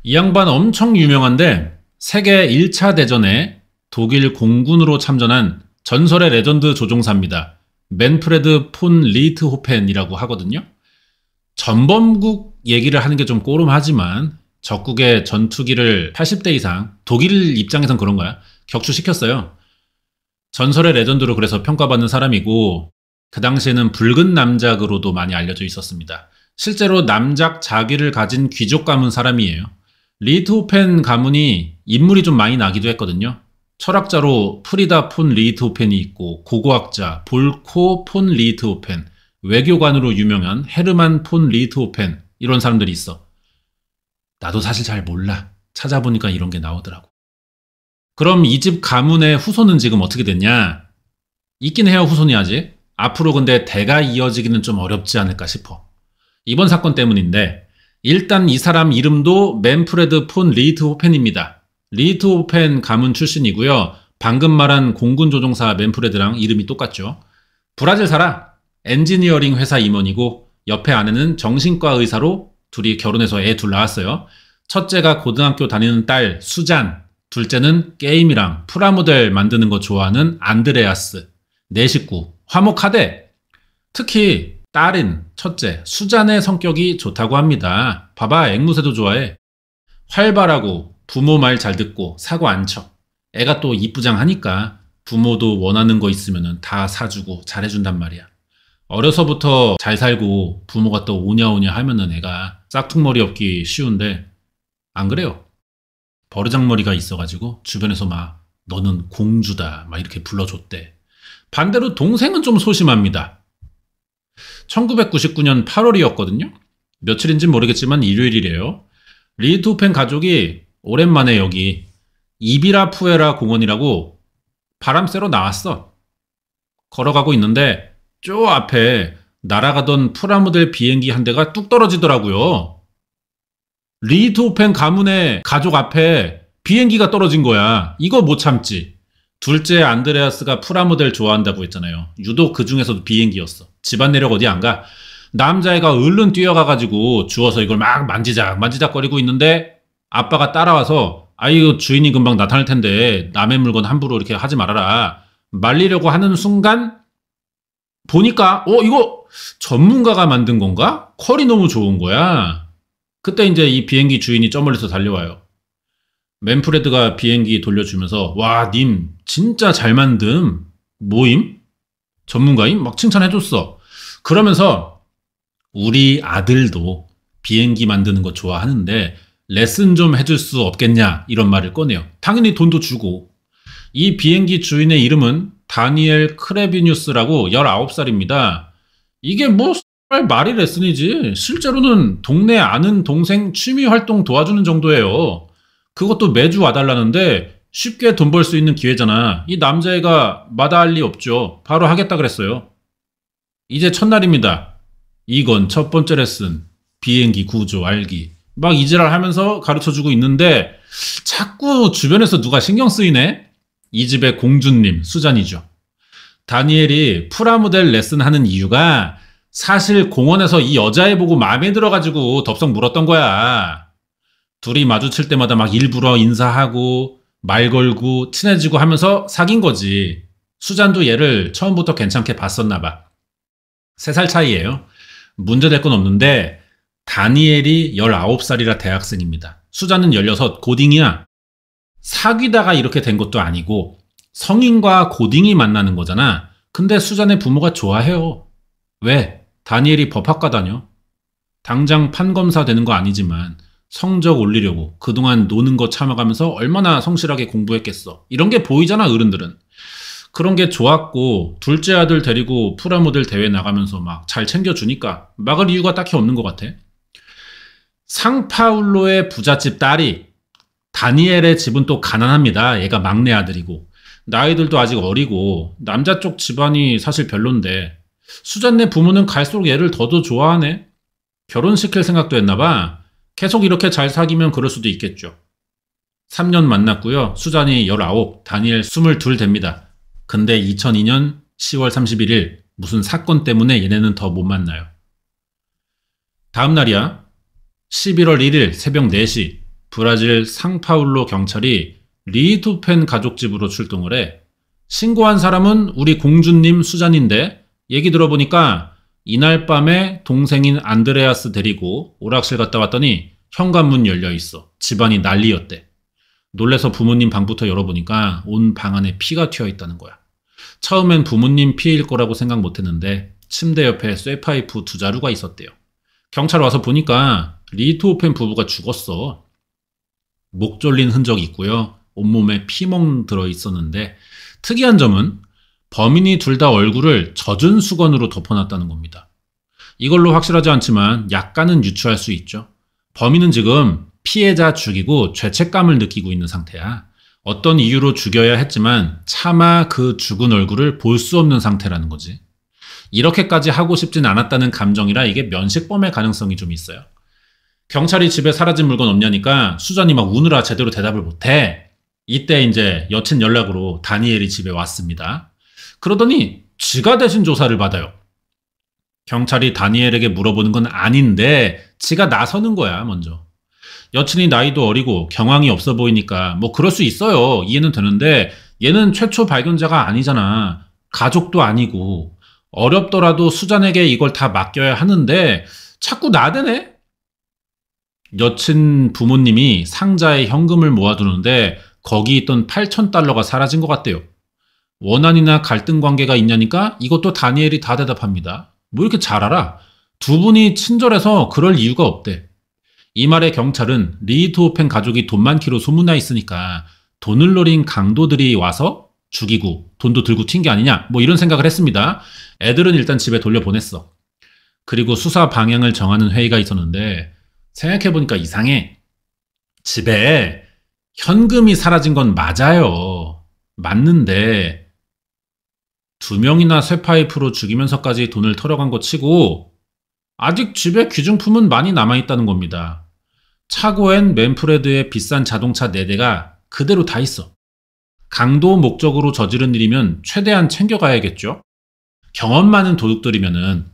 이 양반 엄청 유명한데 세계 1차 대전에 독일 공군으로 참전한 전설의 레전드 조종사입니다. 맨프레드 폰 리트호펜이라고 하거든요. 전범국 얘기를 하는 게 좀 꼬름하지만 적국의 전투기를 80대 이상, 독일 입장에선 그런 거야, 격추시켰어요. 전설의 레전드로 그래서 평가받는 사람이고 그 당시에는 붉은 남작으로도 많이 알려져 있었습니다. 실제로 남작 자기를 가진 귀족 가문 사람이에요. 리트호펜 가문이 인물이 좀 많이 나기도 했거든요. 철학자로 프리다 폰 리트호펜이 있고, 고고학자 볼코 폰 리트호펜, 외교관으로 유명한 헤르만 폰 리트호펜, 이런 사람들이 있어. 나도 사실 잘 몰라. 찾아보니까 이런 게 나오더라고. 그럼 이 집 가문의 후손은 지금 어떻게 됐냐? 있긴 해요, 후손이 아직. 앞으로 근데 대가 이어지기는 좀 어렵지 않을까 싶어. 이번 사건 때문인데, 일단 이 사람 이름도 맨프레드 폰 리트호펜입니다. 리트호펜 가문 출신이고요. 방금 말한 공군 조종사 맨프레드랑 이름이 똑같죠. 브라질 살아. 엔지니어링 회사 임원이고 옆에 아내는 정신과 의사로 둘이 결혼해서 애 둘 낳았어요. 첫째가 고등학교 다니는 딸 수잔, 둘째는 게임이랑 프라모델 만드는 거 좋아하는 안드레아스. 네 식구 화목하대. 특히 딸인 첫째 수잔의 성격이 좋다고 합니다. 봐봐, 앵무새도 좋아해. 활발하고 부모 말 잘 듣고 사고 안 쳐. 애가 또 이쁘장하니까 부모도 원하는 거 있으면 다 사주고 잘해준단 말이야. 어려서부터 잘 살고 부모가 또 오냐오냐 하면은 애가 싹퉁머리 없기 쉬운데 안 그래요. 버르장머리가 있어가지고 주변에서 막 너는 공주다 막 이렇게 불러줬대. 반대로 동생은 좀 소심합니다. 1999년 8월이었거든요. 며칠인진 모르겠지만 일요일이래요. 리트호펜 가족이 오랜만에 여기 이비라푸에라 공원이라고 바람 쐬러 나왔어. 걸어가고 있는데 저 앞에 날아가던 프라모델 비행기 한 대가 뚝 떨어지더라고요. 리트호펜 가문의 가족 앞에 비행기가 떨어진 거야. 이거 못 참지. 둘째 안드레아스가 프라모델 좋아한다고 했잖아요. 유독 그 중에서도 비행기였어. 집안 내력 어디 안 가? 남자애가 얼른 뛰어가가지고 주워서 이걸 막 만지작거리고 있는데 아빠가 따라와서 아이고 주인이 금방 나타날 텐데 남의 물건 함부로 이렇게 하지 말아라. 말리려고 하는 순간 보니까 이거 전문가가 만든 건가? 퀄이 너무 좋은 거야. 그때 이제 이 비행기 주인이 저 멀리서 달려와요. 맨프레드가 비행기 돌려주면서 와, 님 진짜 잘 만듦. 뭐임? 전문가임? 막 칭찬해줬어. 그러면서 우리 아들도 비행기 만드는 거 좋아하는데 레슨 좀 해줄 수 없겠냐 이런 말을 꺼내요. 당연히 돈도 주고. 이 비행기 주인의 이름은 다니엘 크레비뉴스라고 19살입니다. 이게 뭐 말이 레슨이지. 실제로는 동네 아는 동생 취미 활동 도와주는 정도예요. 그것도 매주 와달라는데 쉽게 돈 벌 수 있는 기회잖아. 이 남자애가 마다할 리 없죠. 바로 하겠다 그랬어요. 이제 첫날입니다. 이건 첫 번째 레슨. 비행기 구조 알기. 막 이지랄 하면서 가르쳐주고 있는데 자꾸 주변에서 누가 신경 쓰이네? 이 집의 공주님 수잔이죠. 다니엘이 프라모델 레슨 하는 이유가 사실 공원에서 이 여자애 보고 마음에 들어가지고 덥석 물었던 거야. 둘이 마주칠 때마다 막 일부러 인사하고 말 걸고 친해지고 하면서 사귄 거지. 수잔도 얘를 처음부터 괜찮게 봤었나 봐. 3살 차이예요. 문제될 건 없는데 다니엘이 19살이라 대학생입니다. 수잔은 16, 고딩이야. 사귀다가 이렇게 된 것도 아니고 성인과 고딩이 만나는 거잖아. 근데 수잔의 부모가 좋아해요. 왜? 다니엘이 법학과 다녀. 당장 판검사 되는 거 아니지만 성적 올리려고 그동안 노는 거 참아가면서 얼마나 성실하게 공부했겠어. 이런 게 보이잖아, 어른들은. 그런 게 좋았고 둘째 아들 데리고 프라모델 대회 나가면서 막 잘 챙겨주니까 막을 이유가 딱히 없는 것 같아. 상파울로의 부잣집 딸이, 다니엘의 집은 또 가난합니다. 얘가 막내 아들이고 나이들도 아직 어리고 남자 쪽 집안이 사실 별론데 수잔네 부모는 갈수록 얘를 더더 좋아하네. 결혼시킬 생각도 했나 봐. 계속 이렇게 잘 사귀면 그럴 수도 있겠죠. 3년 만났고요. 수잔이 19, 다니엘 22 됩니다. 근데 2002년 10월 31일 무슨 사건 때문에 얘네는 더 못 만나요. 다음 날이야. 11월 1일 새벽 4시 브라질 상파울로 경찰이 리투펜 가족 집으로 출동을 해. 신고한 사람은 우리 공주님 수잔인데 얘기 들어보니까 이날 밤에 동생인 안드레아스 데리고 오락실 갔다 왔더니 현관문 열려 있어. 집안이 난리였대. 놀래서 부모님 방부터 열어보니까 온 방 안에 피가 튀어 있다는 거야. 처음엔 부모님 피일 거라고 생각 못했는데 침대 옆에 쇠파이프 2자루가 있었대요. 경찰 와서 보니까 리투펜 부부가 죽었어. 목 졸린 흔적이 있고요. 온몸에 피멍 들어있었는데 특이한 점은 범인이 둘 다 얼굴을 젖은 수건으로 덮어놨다는 겁니다. 이걸로 확실하지 않지만 약간은 유추할 수 있죠. 범인은 지금 피해자 죽이고 죄책감을 느끼고 있는 상태야. 어떤 이유로 죽여야 했지만 차마 그 죽은 얼굴을 볼 수 없는 상태라는 거지. 이렇게까지 하고 싶진 않았다는 감정이라 이게 면식범의 가능성이 좀 있어요. 경찰이 집에 사라진 물건 없냐니까 수잔이 막 우느라 제대로 대답을 못해. 이때 이제 여친 연락으로 다니엘이 집에 왔습니다. 그러더니 지가 대신 조사를 받아요. 경찰이 다니엘에게 물어보는 건 아닌데 지가 나서는 거야 먼저. 여친이 나이도 어리고 경황이 없어 보이니까 뭐 그럴 수 있어요. 이해는 되는데 얘는 최초 발견자가 아니잖아. 가족도 아니고. 어렵더라도 수잔에게 이걸 다 맡겨야 하는데 자꾸 나대네? 여친 부모님이 상자에 현금을 모아두는데 거기 있던 8,000달러가 사라진 것 같대요. 원한이나 갈등 관계가 있냐니까 이것도 다니엘이 다 대답합니다. 뭐 이렇게 잘 알아? 두 분이 친절해서 그럴 이유가 없대. 이 말에 경찰은 리투펜 가족이 돈 많기로 소문나 있으니까 돈을 노린 강도들이 와서 죽이고 돈도 들고 튄 게 아니냐 뭐 이런 생각을 했습니다. 애들은 일단 집에 돌려보냈어. 그리고 수사 방향을 정하는 회의가 있었는데 생각해보니까 이상해. 집에 현금이 사라진 건 맞아요. 맞는데 2명이나 쇠파이프로 죽이면서까지 돈을 털어간 거 치고 아직 집에 귀중품은 많이 남아있다는 겁니다. 차고엔 맨프레드의 비싼 자동차 4대가 그대로 다 있어. 강도 목적으로 저지른 일이면 최대한 챙겨가야겠죠? 경험 많은 도둑들이면은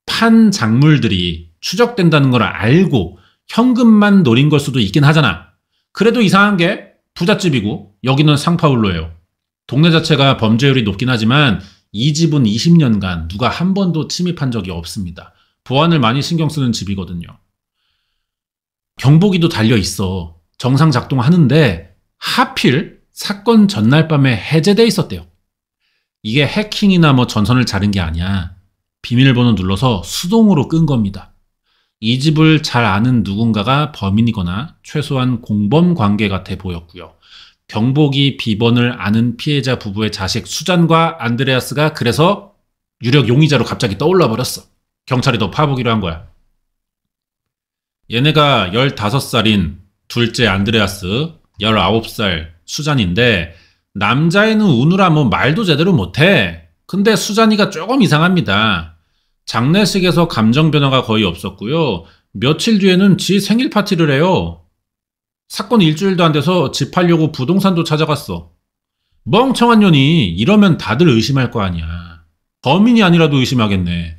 판 작물들이 추적된다는 걸 알고 현금만 노린 걸 수도 있긴 하잖아. 그래도 이상한 게 부잣집이고 여기는 상파울로예요. 동네 자체가 범죄율이 높긴 하지만 이 집은 20년간 누가 한 번도 침입한 적이 없습니다. 보안을 많이 신경 쓰는 집이거든요. 경보기도 달려 있어. 정상 작동하는데 하필 사건 전날 밤에 해제돼 있었대요. 이게 해킹이나 뭐 전선을 자른 게 아니야. 비밀번호 눌러서 수동으로 끈 겁니다. 이 집을 잘 아는 누군가가 범인이거나 최소한 공범 관계 같아 보였고요. 경보기 비번을 아는 피해자 부부의 자식 수잔과 안드레아스가 그래서 유력 용의자로 갑자기 떠올라 버렸어. 경찰이 더 파보기로 한 거야. 얘네가 15살인 둘째 안드레아스, 19살 수잔인데 남자애는 우느라 뭐 말도 제대로 못해. 근데 수잔이가 조금 이상합니다. 장례식에서 감정 변화가 거의 없었고요. 며칠 뒤에는 지 생일 파티를 해요. 사건 일주일도 안 돼서 집 팔려고 부동산도 찾아갔어. 멍청한 년이 이러면 다들 의심할 거 아니야. 범인이 아니라도 의심하겠네.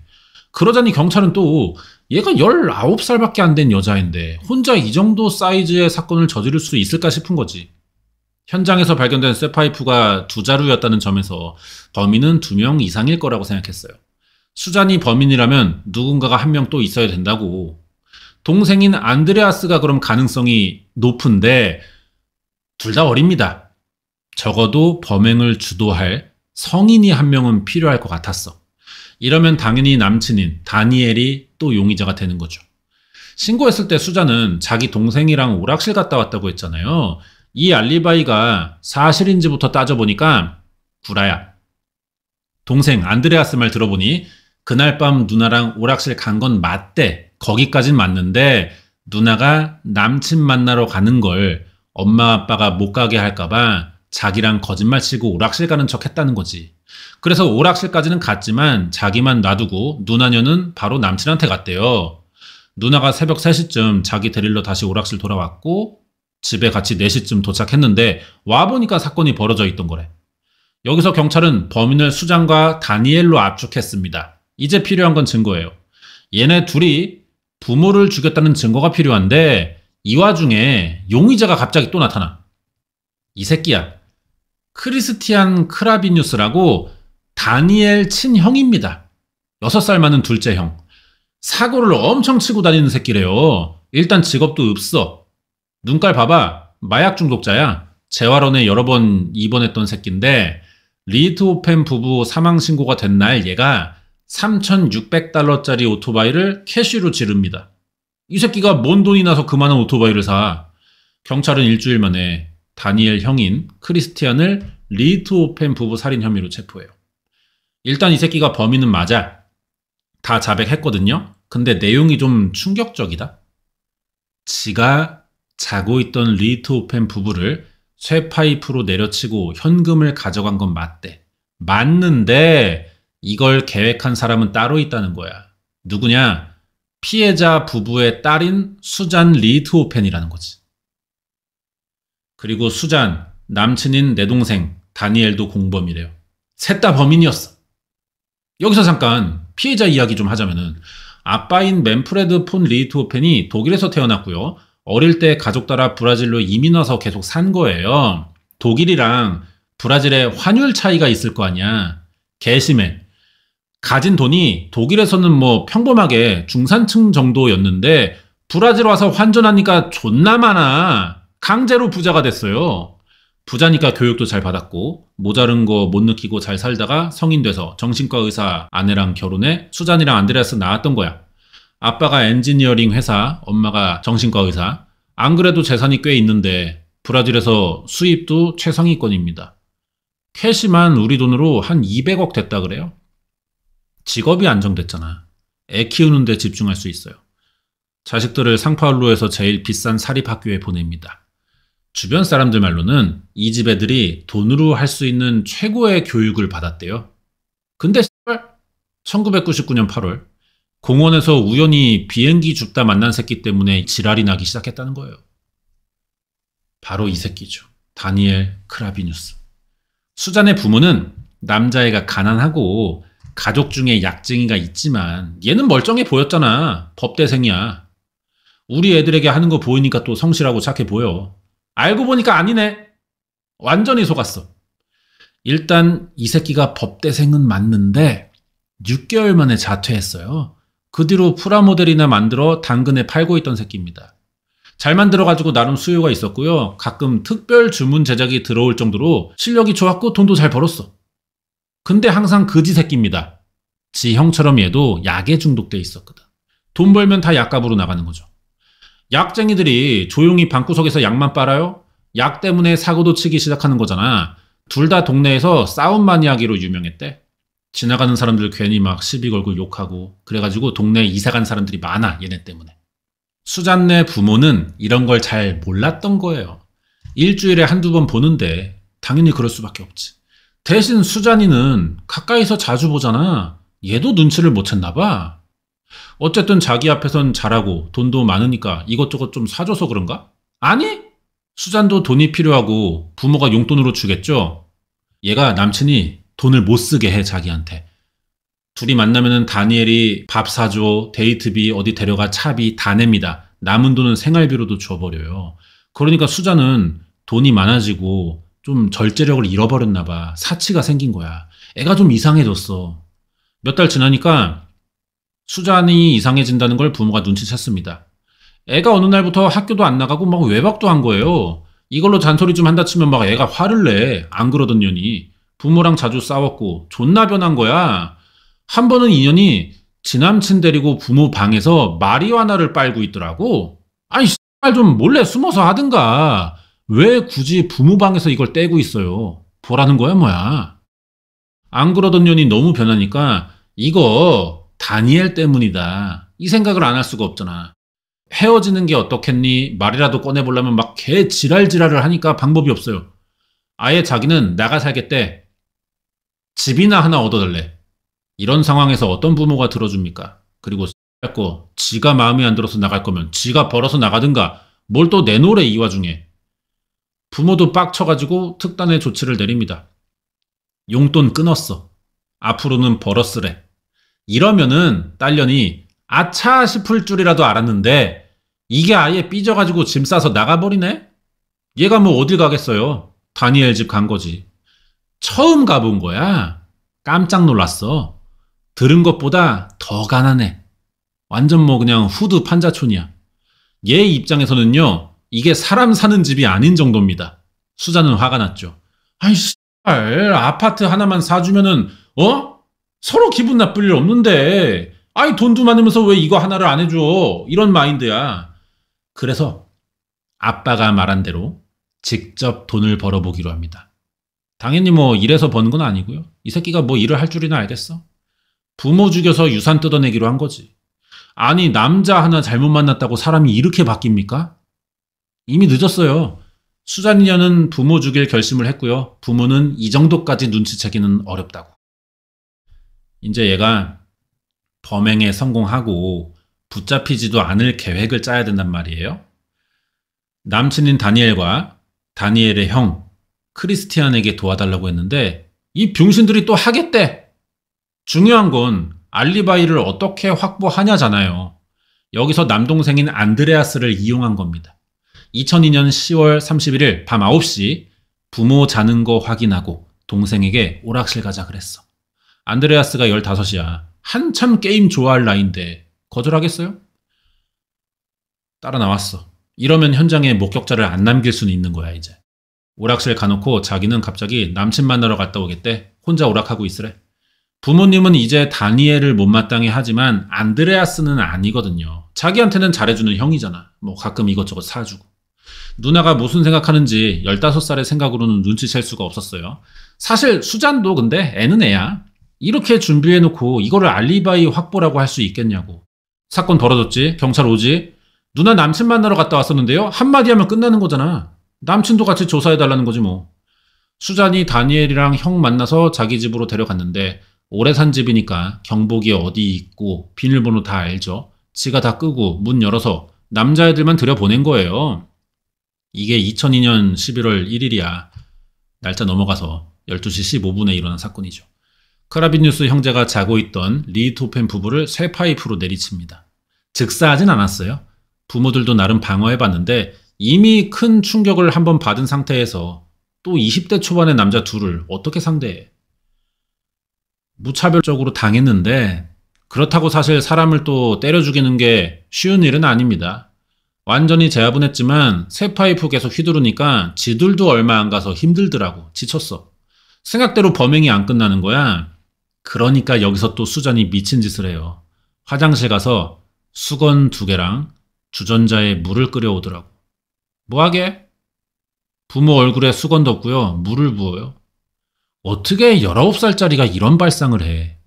그러자니 경찰은 또 얘가 19살밖에 안 된 여자인데 혼자 이 정도 사이즈의 사건을 저지를 수 있을까 싶은 거지. 현장에서 발견된 쇠파이프가 2자루였다는 점에서 범인은 2명 이상일 거라고 생각했어요. 수잔이 범인이라면 누군가가 한 명 또 있어야 된다고. 동생인 안드레아스가 그럼 가능성이 높은데 둘 다 어립니다. 적어도 범행을 주도할 성인이 한 명은 필요할 것 같았어. 이러면 당연히 남친인 다니엘이 또 용의자가 되는 거죠. 신고했을 때 수잔은 자기 동생이랑 오락실 갔다 왔다고 했잖아요. 이 알리바이가 사실인지부터 따져보니까 구라야. 동생 안드레아스 말 들어보니 그날 밤 누나랑 오락실 간 건 맞대. 거기까진 맞는데 누나가 남친 만나러 가는 걸 엄마 아빠가 못 가게 할까봐 자기랑 거짓말 치고 오락실 가는 척 했다는 거지. 그래서 오락실까지는 갔지만 자기만 놔두고 누나녀는 바로 남친한테 갔대요. 누나가 새벽 3시쯤 자기 데리러 다시 오락실 돌아왔고 집에 같이 4시쯤 도착했는데 와보니까 사건이 벌어져 있던 거래. 여기서 경찰은 범인을 수잔과 다니엘로 압축했습니다. 이제 필요한 건 증거예요. 얘네 둘이 부모를 죽였다는 증거가 필요한데 이 와중에 용의자가 갑자기 또 나타나. 이 새끼야. 크리스티안 크라비뉴스라고 다니엘 친형입니다. 6살 많은 둘째 형. 사고를 엄청 치고 다니는 새끼래요. 일단 직업도 없어. 눈깔 봐봐. 마약 중독자야. 재활원에 여러 번 입원했던 새끼인데 리트호펜 부부 사망 신고가 된 날 얘가 $3,600짜리 오토바이를 캐시로 지릅니다. 이 새끼가 뭔 돈이 나서 그만한 오토바이를 사. 경찰은 일주일 만에 다니엘 형인 크리스티안을 리트호펜 부부 살인 혐의로 체포해요. 일단 이 새끼가 범인은 맞아. 다 자백했거든요. 근데 내용이 좀 충격적이다. 지가 자고 있던 리트호펜 부부를 쇠파이프로 내려치고 현금을 가져간 건 맞대. 맞는데 이걸 계획한 사람은 따로 있다는 거야. 누구냐? 피해자 부부의 딸인 수잔 리트호펜이라는 거지. 그리고 수잔, 남친인 내 동생 다니엘도 공범이래요. 셋 다 범인이었어. 여기서 잠깐 피해자 이야기 좀 하자면은 아빠인 맨프레드 폰 리트호펜이 독일에서 태어났고요. 어릴 때 가족 따라 브라질로 이민 와서 계속 산 거예요. 독일이랑 브라질의 환율 차이가 있을 거 아니야. 개심해. 가진 돈이 독일에서는 뭐 평범하게 중산층 정도였는데 브라질 와서 환전하니까 존나 많아. 강제로 부자가 됐어요. 부자니까 교육도 잘 받았고 모자른 거 못 느끼고 잘 살다가 성인 돼서 정신과 의사 아내랑 결혼해 수잔이랑 안드레아스 낳았던 거야. 아빠가 엔지니어링 회사, 엄마가 정신과 의사. 안 그래도 재산이 꽤 있는데 브라질에서 수입도 최상위권입니다. 캐시만 우리 돈으로 한 200억 됐다 그래요. 직업이 안정됐잖아. 애 키우는 데 집중할 수 있어요. 자식들을 상파울루에서 제일 비싼 사립학교에 보냅니다. 주변 사람들 말로는 이 집 애들이 돈으로 할 수 있는 최고의 교육을 받았대요. 근데 1999년 8월 공원에서 우연히 비행기 줍다 만난 새끼 때문에 지랄이 나기 시작했다는 거예요. 바로 이 새끼죠. 다니엘 크라비뉴스. 수잔의 부모는 남자애가 가난하고 가족 중에 약쟁이가 있지만 얘는 멀쩡해 보였잖아. 법대생이야. 우리 애들에게 하는 거 보이니까 또 성실하고 착해 보여. 알고 보니까 아니네. 완전히 속았어. 일단 이 새끼가 법대생은 맞는데 6개월 만에 자퇴했어요. 그 뒤로 프라모델이나 만들어 당근에 팔고 있던 새끼입니다. 잘 만들어가지고 나름 수요가 있었고요. 가끔 특별 주문 제작이 들어올 정도로 실력이 좋았고 돈도 잘 벌었어. 근데 항상 거지 새끼입니다. 지 형처럼 얘도 약에 중독돼 있었거든. 돈 벌면 다 약값으로 나가는 거죠. 약쟁이들이 조용히 방구석에서 약만 빨아요? 약 때문에 사고도 치기 시작하는 거잖아. 둘 다 동네에서 싸움 마니아기로 유명했대. 지나가는 사람들 괜히 막 시비 걸고 욕하고 그래가지고 동네에 이사간 사람들이 많아 얘네 때문에. 수잔네 부모는 이런 걸 잘 몰랐던 거예요. 일주일에 한두 번 보는데 당연히 그럴 수밖에 없지. 대신 수잔이는 가까이서 자주 보잖아. 얘도 눈치를 못 챘나 봐. 어쨌든 자기 앞에선 잘하고 돈도 많으니까 이것저것 좀 사줘서 그런가? 아니? 수잔도 돈이 필요하고 부모가 용돈으로 주겠죠? 얘가 남친이 돈을 못 쓰게 해 자기한테. 둘이 만나면은 다니엘이 밥 사줘, 데이트비, 어디 데려가 차비 다 냅니다. 남은 돈은 생활비로도 줘버려요. 그러니까 수잔은 돈이 많아지고 좀 절제력을 잃어버렸나 봐. 사치가 생긴 거야. 애가 좀 이상해졌어. 몇 달 지나니까 수잔이 이상해진다는 걸 부모가 눈치챘습니다. 애가 어느 날부터 학교도 안 나가고 막 외박도 한 거예요. 이걸로 잔소리 좀 한다 치면 막 애가 화를 내. 안 그러던 년이. 부모랑 자주 싸웠고 존나 변한 거야. 한 번은 인연이 지남친 데리고 부모 방에서 마리화나를 빨고 있더라고. 아니 씨발 좀 몰래 숨어서 하든가. 왜 굳이 부모 방에서 이걸 떼고 있어요. 보라는 거야 뭐야. 안 그러던 년이 너무 변하니까 이거 다니엘 때문이다. 이 생각을 안 할 수가 없잖아. 헤어지는 게 어떻겠니? 말이라도 꺼내보려면 막 개 지랄지랄을 하니까 방법이 없어요. 아예 자기는 나가 살겠대. 집이나 하나 얻어달래. 이런 상황에서 어떤 부모가 들어줍니까? 그리고 거 지가 마음에 안 들어서 나갈 거면 지가 벌어서 나가든가. 뭘 또 내놓으래 이 와중에. 부모도 빡쳐가지고 특단의 조치를 내립니다. 용돈 끊었어. 앞으로는 벌었으래. 이러면은 딸년이 아차 싶을 줄이라도 알았는데 이게 아예 삐져가지고 짐 싸서 나가버리네? 얘가 뭐 어딜 가겠어요. 다니엘 집 간 거지. 처음 가본 거야. 깜짝 놀랐어. 들은 것보다 더 가난해. 완전 뭐 그냥 후드 판자촌이야. 얘 입장에서는요, 이게 사람 사는 집이 아닌 정도입니다. 수자는 화가 났죠. 아이, 씨발, 아파트 하나만 사주면은, 서로 기분 나쁠 일 없는데, 아이, 돈도 많으면서 왜 이거 하나를 안 해줘? 이런 마인드야. 그래서 아빠가 말한 대로 직접 돈을 벌어보기로 합니다. 당연히 뭐 일해서 버는 건 아니고요. 이 새끼가 뭐 일을 할 줄이나 알겠어? 부모 죽여서 유산 뜯어내기로 한 거지. 아니, 남자 하나 잘못 만났다고 사람이 이렇게 바뀝니까? 이미 늦었어요. 수잔이녀는 부모 죽일 결심을 했고요. 부모는 이 정도까지 눈치채기는 어렵다고. 이제 얘가 범행에 성공하고 붙잡히지도 않을 계획을 짜야 된단 말이에요. 남친인 다니엘과 다니엘의 형 크리스티안에게 도와달라고 했는데 이 병신들이 또 하겠대. 중요한 건 알리바이를 어떻게 확보하냐잖아요. 여기서 남동생인 안드레아스를 이용한 겁니다. 2002년 10월 31일 밤 9시 부모 자는 거 확인하고 동생에게 오락실 가자 그랬어. 안드레아스가 15이야. 한참 게임 좋아할 나이인데 거절하겠어요? 따라 나왔어. 이러면 현장에 목격자를 안 남길 수는 있는 거야 이제. 오락실 가놓고 자기는 갑자기 남친 만나러 갔다 오겠대. 혼자 오락하고 있으래. 부모님은 이제 다니엘을 못마땅해 하지만 안드레아스는 아니거든요. 자기한테는 잘해주는 형이잖아. 뭐 가끔 이것저것 사주고. 누나가 무슨 생각하는지 15살의 생각으로는 눈치챌 수가 없었어요. 사실 수잔도 근데 애는 애야. 이렇게 준비해놓고 이거를 알리바이 확보라고 할 수 있겠냐고. 사건 벌어졌지. 경찰 오지. 누나 남친 만나러 갔다 왔었는데요. 한마디 하면 끝나는 거잖아. 남친도 같이 조사해달라는 거지 뭐. 수잔이 다니엘이랑 형 만나서 자기 집으로 데려갔는데 오래 산 집이니까 경보기 어디 있고 비밀번호 다 알죠. 지가 다 끄고 문 열어서 남자애들만 들여보낸 거예요. 이게 2002년 11월 1일이야. 날짜 넘어가서 12시 15분에 일어난 사건이죠. 크라비뉴스 형제가 자고 있던 리히토펜 부부를 쇠 파이프로 내리칩니다. 즉사하진 않았어요. 부모들도 나름 방어해봤는데 이미 큰 충격을 한번 받은 상태에서 또 20대 초반의 남자 둘을 어떻게 상대해? 무차별적으로 당했는데 그렇다고 사실 사람을 또 때려 죽이는 게 쉬운 일은 아닙니다. 완전히 제압은 했지만 쇠 파이프 계속 휘두르니까 지들도 얼마 안 가서 힘들더라고. 지쳤어. 생각대로 범행이 안 끝나는 거야. 그러니까 여기서 또 수잔이 미친 짓을 해요. 화장실 가서 수건 2개랑 주전자에 물을 끓여오더라고. 뭐하게? 부모 얼굴에 수건 덮고요. 물을 부어요. 어떻게 19살짜리가 이런 발상을 해.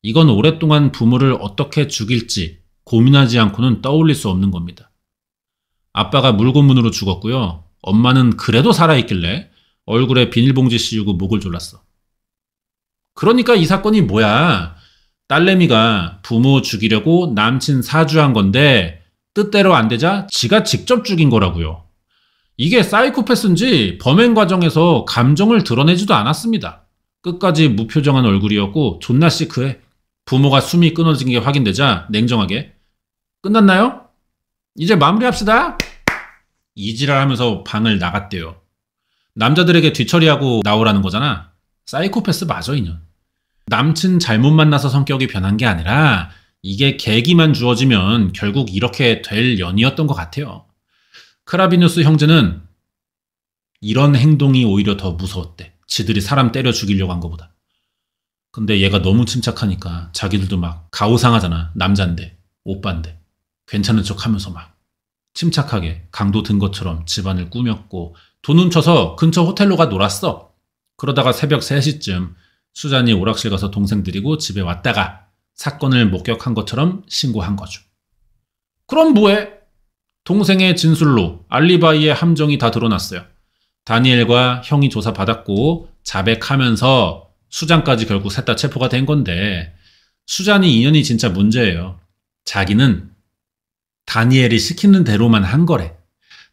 이건 오랫동안 부모를 어떻게 죽일지 고민하지 않고는 떠올릴 수 없는 겁니다. 아빠가 물고문으로 죽었고요. 엄마는 그래도 살아있길래 얼굴에 비닐봉지 씌우고 목을 졸랐어. 그러니까 이 사건이 뭐야. 딸내미가 부모 죽이려고 남친 사주한 건데 뜻대로 안 되자 지가 직접 죽인 거라고요. 이게 사이코패스인지 범행 과정에서 감정을 드러내지도 않았습니다. 끝까지 무표정한 얼굴이었고 존나 시크해. 부모가 숨이 끊어진 게 확인되자 냉정하게 끝났나요? 이제 마무리합시다. 이지랄하면서 방을 나갔대요. 남자들에게 뒤처리하고 나오라는 거잖아. 사이코패스 맞아 이년. 남친 잘못 만나서 성격이 변한 게 아니라 이게 계기만 주어지면 결국 이렇게 될 연이었던 것 같아요. 크라비뉴스 형제는 이런 행동이 오히려 더 무서웠대. 지들이 사람 때려 죽이려고 한 거보다. 근데 얘가 너무 침착하니까 자기들도 막 가오상하잖아. 남잔데 오빠인데 괜찮은 척 하면서 막 침착하게 강도 든 것처럼 집안을 꾸몄고 돈 훔쳐서 근처 호텔로 가 놀았어. 그러다가 새벽 3시쯤 수잔이 오락실 가서 동생 데리고 집에 왔다가 사건을 목격한 것처럼 신고한 거죠. 그럼 뭐해? 동생의 진술로 알리바이의 함정이 다 드러났어요. 다니엘과 형이 조사받았고 자백하면서 수잔까지 결국 셋 다 체포가 된 건데 수잔이 인연이 진짜 문제예요. 자기는 다니엘이 시키는 대로만 한 거래.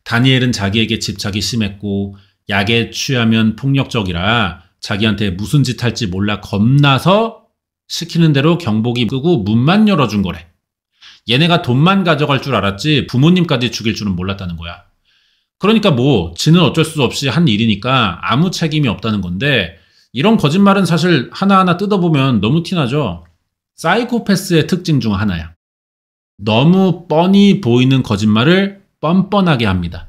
다니엘은 자기에게 집착이 심했고 약에 취하면 폭력적이라 자기한테 무슨 짓 할지 몰라 겁나서 시키는 대로 경보기 끄고 문만 열어준 거래. 얘네가 돈만 가져갈 줄 알았지 부모님까지 죽일 줄은 몰랐다는 거야. 그러니까 뭐 지는 어쩔 수 없이 한 일이니까 아무 책임이 없다는 건데 이런 거짓말은 사실 하나하나 뜯어보면 너무 티나죠. 사이코패스의 특징 중 하나야. 너무 뻔히 보이는 거짓말을 뻔뻔하게 합니다.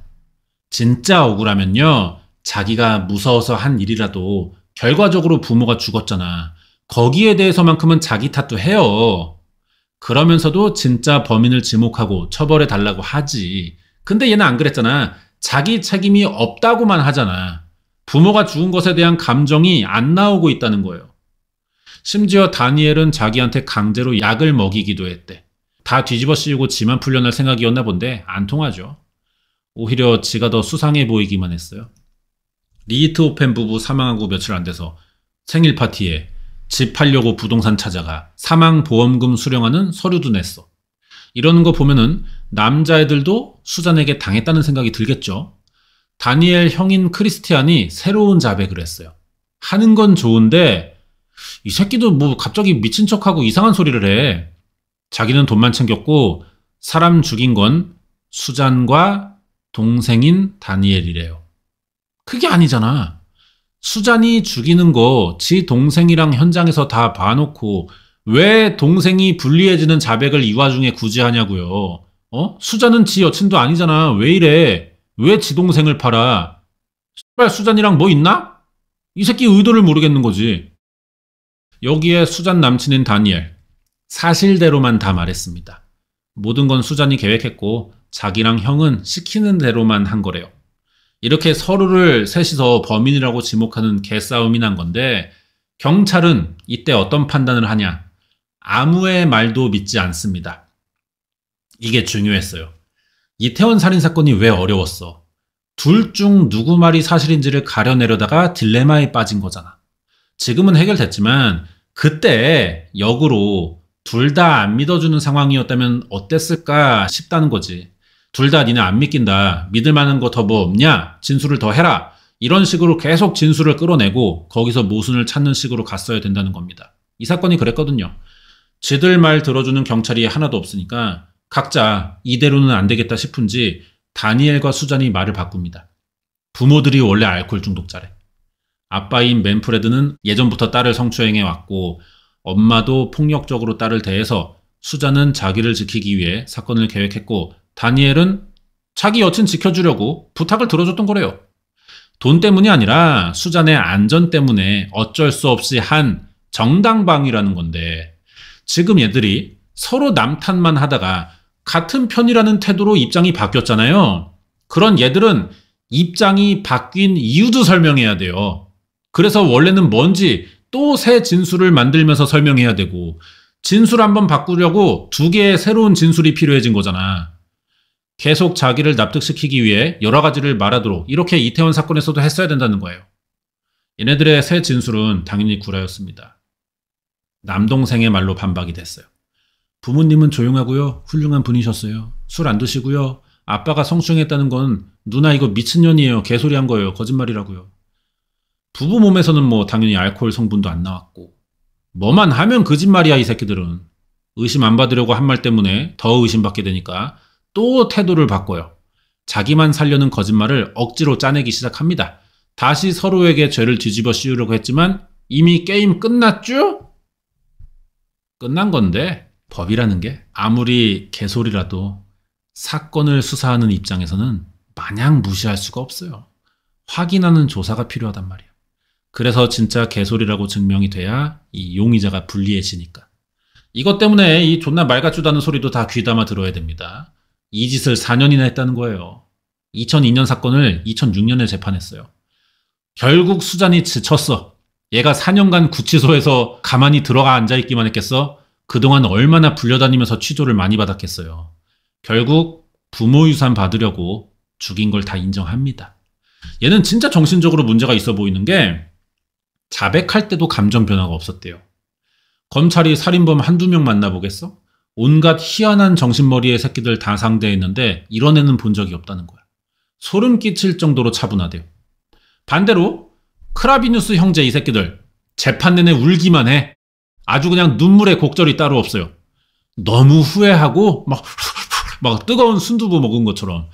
진짜 억울하면요. 자기가 무서워서 한 일이라도 결과적으로 부모가 죽었잖아. 거기에 대해서만큼은 자기 탓도 해요. 그러면서도 진짜 범인을 지목하고 처벌해 달라고 하지. 근데 얘는 안 그랬잖아. 자기 책임이 없다고만 하잖아. 부모가 죽은 것에 대한 감정이 안 나오고 있다는 거예요. 심지어 다니엘은 자기한테 강제로 약을 먹이기도 했대. 다 뒤집어 씌우고 지만 풀려날 생각이었나 본데 안 통하죠. 오히려 지가 더 수상해 보이기만 했어요. 리히트호펜 부부 사망하고 며칠 안 돼서 생일 파티에 집 팔려고 부동산 찾아가 사망보험금 수령하는 서류도 냈어. 이러는 거 보면은 남자애들도 수잔에게 당했다는 생각이 들겠죠. 다니엘 형인 크리스티안이 새로운 자백을 했어요. 하는 건 좋은데 이 새끼도 뭐 갑자기 미친 척하고 이상한 소리를 해. 자기는 돈만 챙겼고 사람 죽인 건 수잔과 동생인 다니엘이래요. 그게 아니잖아. 수잔이 죽이는 거 지 동생이랑 현장에서 다 봐놓고 왜 동생이 불리해지는 자백을 이 와중에 굳이 하냐고요. 수잔은 지 여친도 아니잖아. 왜 이래? 왜 지 동생을 팔아? 수잔이랑 뭐 있나? 이 새끼 의도를 모르겠는 거지. 여기에 수잔 남친인 다니엘. 사실대로만 다 말했습니다. 모든 건 수잔이 계획했고 자기랑 형은 시키는 대로만 한 거래요. 이렇게 서로를 셋이서 범인이라고 지목하는 개싸움이 난 건데 경찰은 이때 어떤 판단을 하냐? 아무의 말도 믿지 않습니다. 이게 중요했어요. 이태원 살인사건이 왜 어려웠어? 둘 중 누구 말이 사실인지를 가려내려다가 딜레마에 빠진 거잖아. 지금은 해결됐지만 그때 역으로 둘 다 안 믿어주는 상황이었다면 어땠을까 싶다는 거지. 둘 다 니네 안 믿긴다. 믿을 만한 거 더 뭐 없냐? 진술을 더 해라. 이런 식으로 계속 진술을 끌어내고 거기서 모순을 찾는 식으로 갔어야 된다는 겁니다. 이 사건이 그랬거든요. 지들 말 들어주는 경찰이 하나도 없으니까 각자 이대로는 안 되겠다 싶은지 다니엘과 수잔이 말을 바꿉니다. 부모들이 원래 알코올 중독자래. 아빠인 맨프레드는 예전부터 딸을 성추행해왔고 엄마도 폭력적으로 딸을 대해서 수잔은 자기를 지키기 위해 사건을 계획했고 다니엘은 자기 여친 지켜주려고 부탁을 들어줬던 거래요. 돈 때문이 아니라 수잔의 안전 때문에 어쩔 수 없이 한 정당방위라는 건데 지금 얘들이 서로 남 탓만 하다가 같은 편이라는 태도로 입장이 바뀌었잖아요. 그런 얘들은 입장이 바뀐 이유도 설명해야 돼요. 그래서 원래는 뭔지 또 새 진술을 만들면서 설명해야 되고 진술 한번 바꾸려고 두 개의 새로운 진술이 필요해진 거잖아. 계속 자기를 납득시키기 위해 여러 가지를 말하도록 이렇게 이태원 사건에서도 했어야 된다는 거예요. 얘네들의 새 진술은 당연히 구라였습니다. 남동생의 말로 반박이 됐어요. 부모님은 조용하고요. 훌륭한 분이셨어요. 술 안 드시고요. 아빠가 성추행했다는 건 누나 이거 미친년이에요. 개소리 한 거예요. 거짓말이라고요. 부부 몸에서는 뭐 당연히 알코올 성분도 안 나왔고 뭐만 하면 거짓말이야 이 새끼들은. 의심 안 받으려고 한 말 때문에 더 의심받게 되니까 또 태도를 바꿔요. 자기만 살려는 거짓말을 억지로 짜내기 시작합니다. 다시 서로에게 죄를 뒤집어 씌우려고 했지만 이미 게임 끝났죠? 끝난 건데 법이라는 게 아무리 개소리라도 사건을 수사하는 입장에서는 마냥 무시할 수가 없어요. 확인하는 조사가 필요하단 말이야. 그래서 진짜 개소리라고 증명이 돼야 이 용의자가 불리해지니까. 이것 때문에 이 존나 말 같지도 않은 소리도 다 귀담아 들어야 됩니다. 이 짓을 4년이나 했다는 거예요. 2002년 사건을 2006년에 재판했어요. 결국 수잔이 지쳤어. 얘가 4년간 구치소에서 가만히 들어가 앉아있기만 했겠어? 그동안 얼마나 불려다니면서 취조를 많이 받았겠어요. 결국 부모 유산 받으려고 죽인 걸 다 인정합니다. 얘는 진짜 정신적으로 문제가 있어 보이는 게 자백할 때도 감정 변화가 없었대요. 검찰이 살인범 한두 명 만나보겠어? 온갖 희한한 정신머리의 새끼들 다 상대했는데 이런 애는 본 적이 없다는 거야. 소름 끼칠 정도로 차분하대요. 반대로 크라비뉴스 형제 이 새끼들 재판 내내 울기만 해. 아주 그냥 눈물의 곡절이 따로 없어요. 너무 후회하고 막 뜨거운 순두부 먹은 것처럼.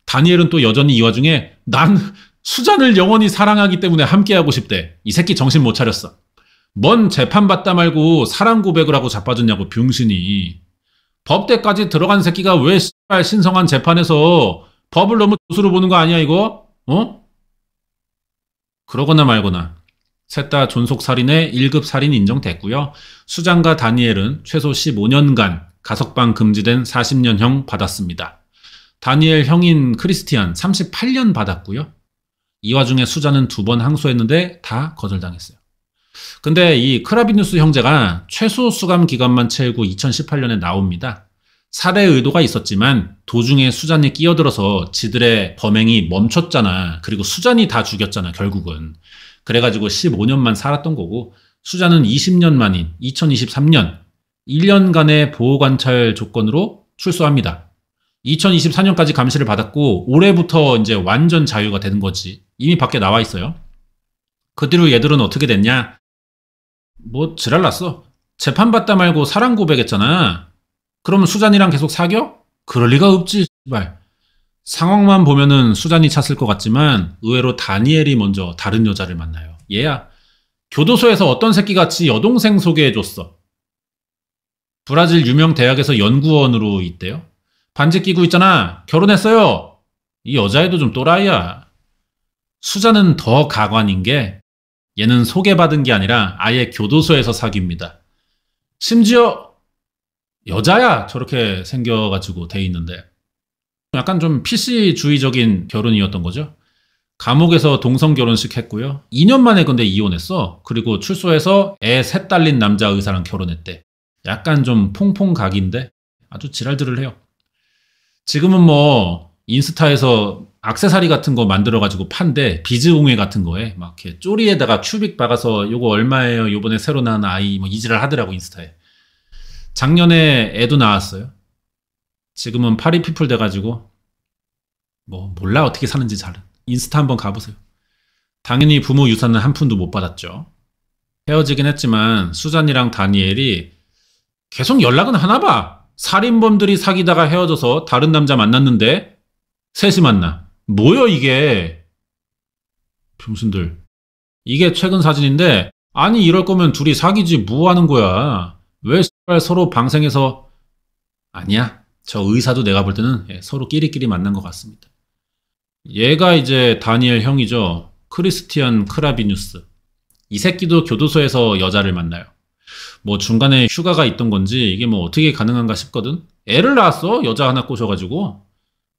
다니엘은 또 여전히 이 와중에 난 수잔을 영원히 사랑하기 때문에 함께하고 싶대. 이 새끼 정신 못 차렸어. 뭔 재판받다 말고 사랑 고백을 하고 자빠졌냐고 병신이. 법대까지 들어간 새끼가 왜 신성한 재판에서 법을 너무 조수로 보는 거 아니야 이거? 어? 그러거나 말거나 셋 다 존속살인의 1급 살인 인정됐고요. 수잔과 다니엘은 최소 15년간 가석방 금지된 40년형 받았습니다. 다니엘 형인 크리스티안 38년 받았고요. 이 와중에 수잔은 2번 항소했는데 다 거절당했어요. 근데 이 크라비뉴스 형제가 최소 수감 기간만 채우고 2018년에 나옵니다. 살해 의도가 있었지만 도중에 수잔이 끼어들어서 지들의 범행이 멈췄잖아. 그리고 수잔이 다 죽였잖아 결국은. 그래가지고 15년만 살았던 거고 수잔은 20년 만인 2023년 1년간의 보호관찰 조건으로 출소합니다. 2024년까지 감시를 받았고 올해부터 이제 완전 자유가 되는 거지. 이미 밖에 나와 있어요. 그 뒤로 얘들은 어떻게 됐냐? 뭐 지랄났어. 재판받다 말고 사랑 고백했잖아. 그러면 수잔이랑 계속 사겨? 그럴 리가 없지. 씨발. 상황만 보면은 수잔이 찼을 것 같지만 의외로 다니엘이 먼저 다른 여자를 만나요. 얘야. 교도소에서 어떤 새끼같이 여동생 소개해줬어. 브라질 유명 대학에서 연구원으로 있대요. 반지 끼고 있잖아. 결혼했어요. 이 여자애도 좀 또라이야. 수잔은 더 가관인 게 얘는 소개받은 게 아니라 아예 교도소에서 사귀입니다. 심지어 여자야 저렇게 생겨가지고 돼 있는데 약간 좀 PC주의적인 결혼이었던 거죠. 감옥에서 동성 결혼식 했고요. 2년 만에 근데 이혼했어. 그리고 출소해서 애 셋 딸린 남자 의사랑 결혼했대. 약간 좀 퐁퐁각인데 아주 지랄들을 해요. 지금은 뭐 인스타에서 액세서리 같은 거 만들어가지고 판대 비즈공예 같은 거에 막 이렇게 쪼리에다가 큐빅 박아서 요거 얼마예요? 요번에 새로 나온 아이 뭐 이지랄 하더라고 인스타에. 작년에 애도 나왔어요. 지금은 파리피플 돼가지고 뭐 몰라 어떻게 사는지 잘은. 인스타 한번 가보세요. 당연히 부모 유산은 한 푼도 못 받았죠. 헤어지긴 했지만 수잔이랑 다니엘이 계속 연락은 하나 봐. 살인범들이 사귀다가 헤어져서 다른 남자 만났는데 셋이 만나. 뭐여 이게. 병신들. 이게 최근 사진인데 아니 이럴 거면 둘이 사귀지 뭐 하는 거야. 왜 서로 방생해서. 아니야. 저 의사도 내가 볼 때는 서로 끼리끼리 만난 것 같습니다. 얘가 이제 다니엘 형이죠. 크리스티안 크라비뉴스. 이 새끼도 교도소에서 여자를 만나요. 뭐 중간에 휴가가 있던 건지 이게 뭐 어떻게 가능한가 싶거든. 애를 낳았어. 여자 하나 꼬셔가지고.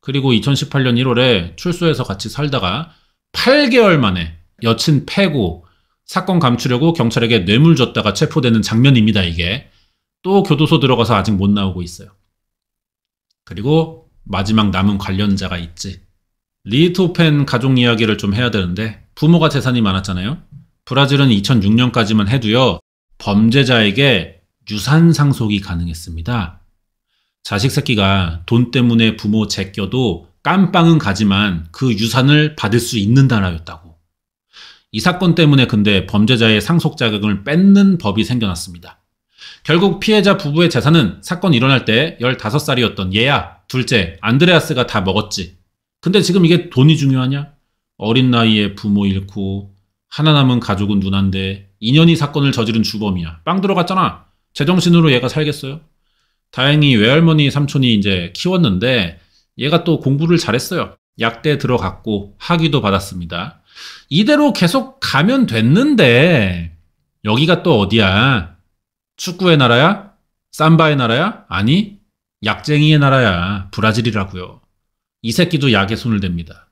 그리고 2018년 1월에 출소해서 같이 살다가 8개월 만에 여친 패고 사건 감추려고 경찰에게 뇌물 줬다가 체포되는 장면입니다. 이게. 또 교도소 들어가서 아직 못 나오고 있어요. 그리고 마지막 남은 관련자가 있지. 리히토펜 가족 이야기를 좀 해야 되는데 부모가 재산이 많았잖아요. 브라질은 2006년까지만 해도요. 범죄자에게 유산 상속이 가능했습니다. 자식 새끼가 돈 때문에 부모 제껴도 깜빵은 가지만 그 유산을 받을 수 있는 나라였다고. 이 사건 때문에 근데 범죄자의 상속 자격을 뺏는 법이 생겨났습니다. 결국 피해자 부부의 재산은 사건 일어날 때 15살이었던 얘야, 둘째, 안드레아스가 다 먹었지. 근데 지금 이게 돈이 중요하냐? 어린 나이에 부모 잃고 하나 남은 가족은 누난데 2년이 사건을 저지른 주범이야. 빵 들어갔잖아. 제정신으로 얘가 살겠어요? 다행히 외할머니 삼촌이 이제 키웠는데 얘가 또 공부를 잘했어요. 약대 들어갔고 학위도 받았습니다. 이대로 계속 가면 됐는데 여기가 또 어디야? 축구의 나라야? 삼바의 나라야? 아니, 약쟁이의 나라야. 브라질이라고요. 이 새끼도 약에 손을 댑니다.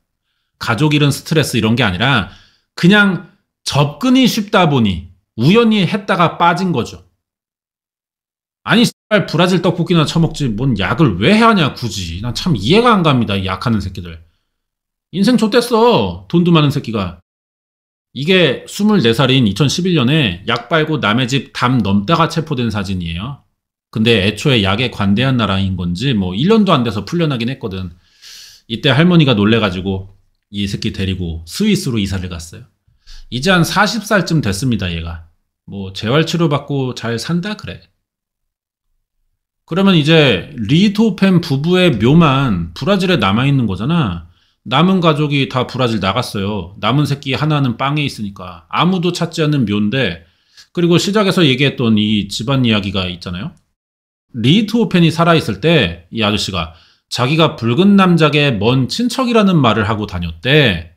가족 잃은 스트레스 이런 게 아니라 그냥 접근이 쉽다 보니 우연히 했다가 빠진 거죠. 아니 브라질 떡볶이나 처먹지 뭔 약을 왜 해야 하냐 굳이. 난 참 이해가 안 갑니다. 이 약하는 새끼들. 인생 좆됐어. 돈도 많은 새끼가. 이게 24살인 2011년에 약 빨고 남의 집 담 넘다가 체포된 사진이에요. 근데 애초에 약에 관대한 나라인 건지 뭐 1년도 안 돼서 풀려나긴 했거든. 이때 할머니가 놀래가지고 이 새끼 데리고 스위스로 이사를 갔어요. 이제 한 40살쯤 됐습니다. 얘가. 뭐 재활치료 받고 잘 산다 그래. 그러면 이제 리토펜 부부의 묘만 브라질에 남아있는 거잖아. 남은 가족이 다 브라질 나갔어요. 남은 새끼 하나는 빵에 있으니까. 아무도 찾지 않는 묘인데, 그리고 시작에서 얘기했던 이 집안 이야기가 있잖아요. 리토펜이 살아있을 때 이 아저씨가 자기가 붉은 남작의 먼 친척이라는 말을 하고 다녔대.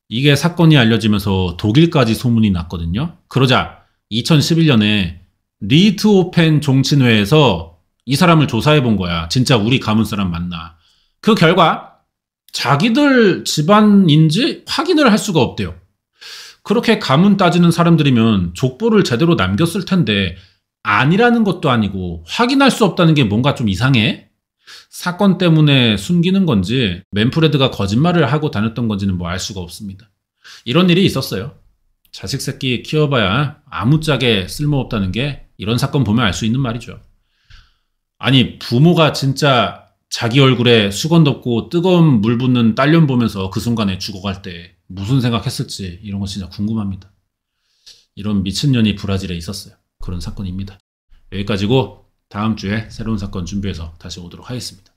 이게 사건이 알려지면서 독일까지 소문이 났거든요. 그러자 2011년에 리트오펜 종친회에서 이 사람을 조사해 본 거야. 진짜 우리 가문 사람 맞나. 그 결과 자기들 집안인지 확인을 할 수가 없대요. 그렇게 가문 따지는 사람들이면 족보를 제대로 남겼을 텐데 아니라는 것도 아니고 확인할 수 없다는 게 뭔가 좀 이상해? 사건 때문에 숨기는 건지 맨프레드가 거짓말을 하고 다녔던 건지는 뭐 알 수가 없습니다. 이런 일이 있었어요. 자식 새끼 키워봐야 아무짝에 쓸모없다는 게 이런 사건 보면 알 수 있는 말이죠. 아니 부모가 진짜 자기 얼굴에 수건 덮고 뜨거운 물 붓는 딸년 보면서 그 순간에 죽어갈 때 무슨 생각했을지 이런 거 진짜 궁금합니다. 이런 미친년이 브라질에 있었어요. 그런 사건입니다. 여기까지고 다음 주에 새로운 사건 준비해서 다시 오도록 하겠습니다.